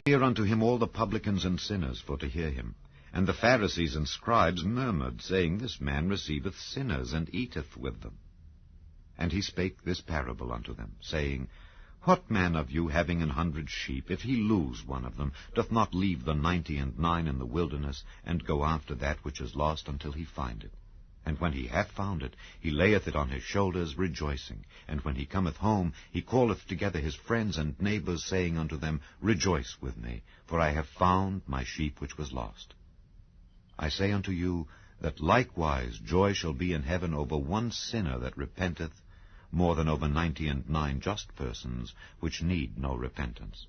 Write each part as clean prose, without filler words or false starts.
Near unto him all the publicans and sinners for to hear him. And the Pharisees and scribes murmured, saying, This man receiveth sinners, and eateth with them. And he spake this parable unto them, saying, What man of you, having 100 sheep, if he lose one of them, doth not leave the 99 in the wilderness, and go after that which is lost until he find it? And when he hath found it, he layeth it on his shoulders, rejoicing. And when he cometh home, he calleth together his friends and neighbors, saying unto them, Rejoice with me, for I have found my sheep which was lost. I say unto you, that likewise joy shall be in heaven over one sinner that repenteth, more than over 99 just persons, which need no repentance.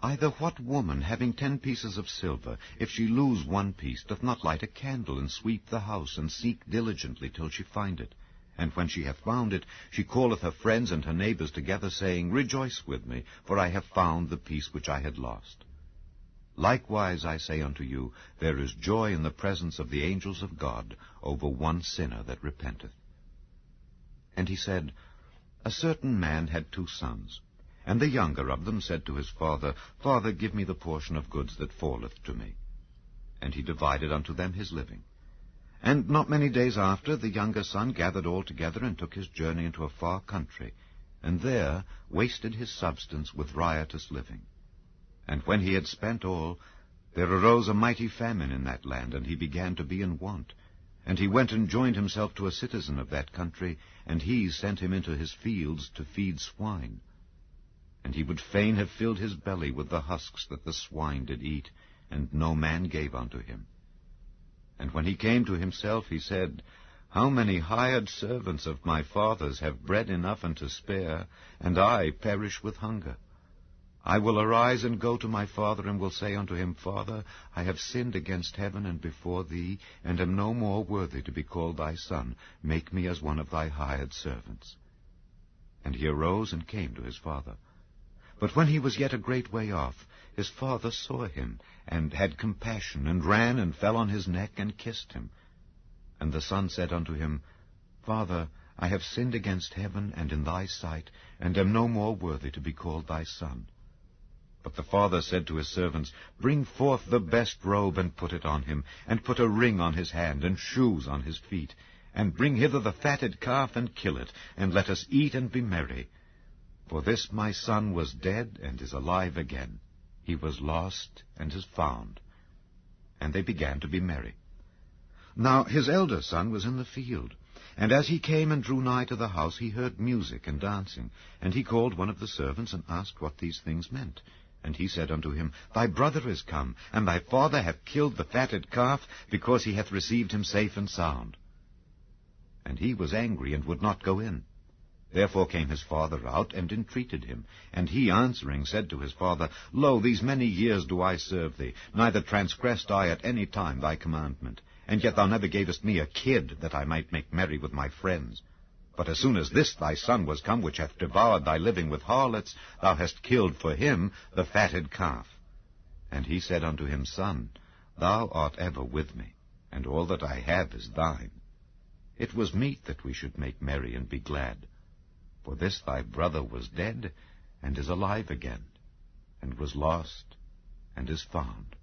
Either what woman, having 10 pieces of silver, if she lose one piece, doth not light a candle, and sweep the house, and seek diligently till she find it? And when she hath found it, she calleth her friends and her neighbors together, saying, Rejoice with me, for I have found the piece which I had lost. Likewise I say unto you, there is joy in the presence of the angels of God over one sinner that repenteth. And he said, A certain man had 2 sons. And the younger of them said to his father, Father, give me the portion of goods that falleth to me. And he divided unto them his living. And not many days after, the younger son gathered all together, and took his journey into a far country, and there wasted his substance with riotous living. And when he had spent all, there arose a mighty famine in that land, and he began to be in want. And he went and joined himself to a citizen of that country, and he sent him into his fields to feed swine. And he would fain have filled his belly with the husks that the swine did eat, and no man gave unto him. And when he came to himself, he said, How many hired servants of my father's have bread enough and to spare, and I perish with hunger? I will arise and go to my father, and will say unto him, Father, I have sinned against heaven and before thee, and am no more worthy to be called thy son. Make me as one of thy hired servants. And he arose and came to his father. But when he was yet a great way off, his father saw him, and had compassion, and ran and fell on his neck, and kissed him. And the son said unto him, Father, I have sinned against heaven and in thy sight, and am no more worthy to be called thy son. But the father said to his servants, Bring forth the best robe, and put it on him, and put a ring on his hand, and shoes on his feet. And bring hither the fatted calf, and kill it, and let us eat and be merry. For this my son was dead, and is alive again. He was lost, and is found. And they began to be merry. Now his elder son was in the field. And as he came and drew nigh to the house, he heard music and dancing. And he called one of the servants, and asked what these things meant. And he said unto him, Thy brother is come, and thy father hath killed the fatted calf, because he hath received him safe and sound. And he was angry, and would not go in. Therefore came his father out, and entreated him. And he answering said to his father, Lo, these many years do I serve thee, neither transgressed I at any time thy commandment. And yet thou never gavest me a kid, that I might make merry with my friends. But as soon as this thy son was come, which hath devoured thy living with harlots, thou hast killed for him the fatted calf. And he said unto him, Son, thou art ever with me, and all that I have is thine. It was meet that we should make merry and be glad. For this thy brother was dead, and is alive again, and was lost, and is found.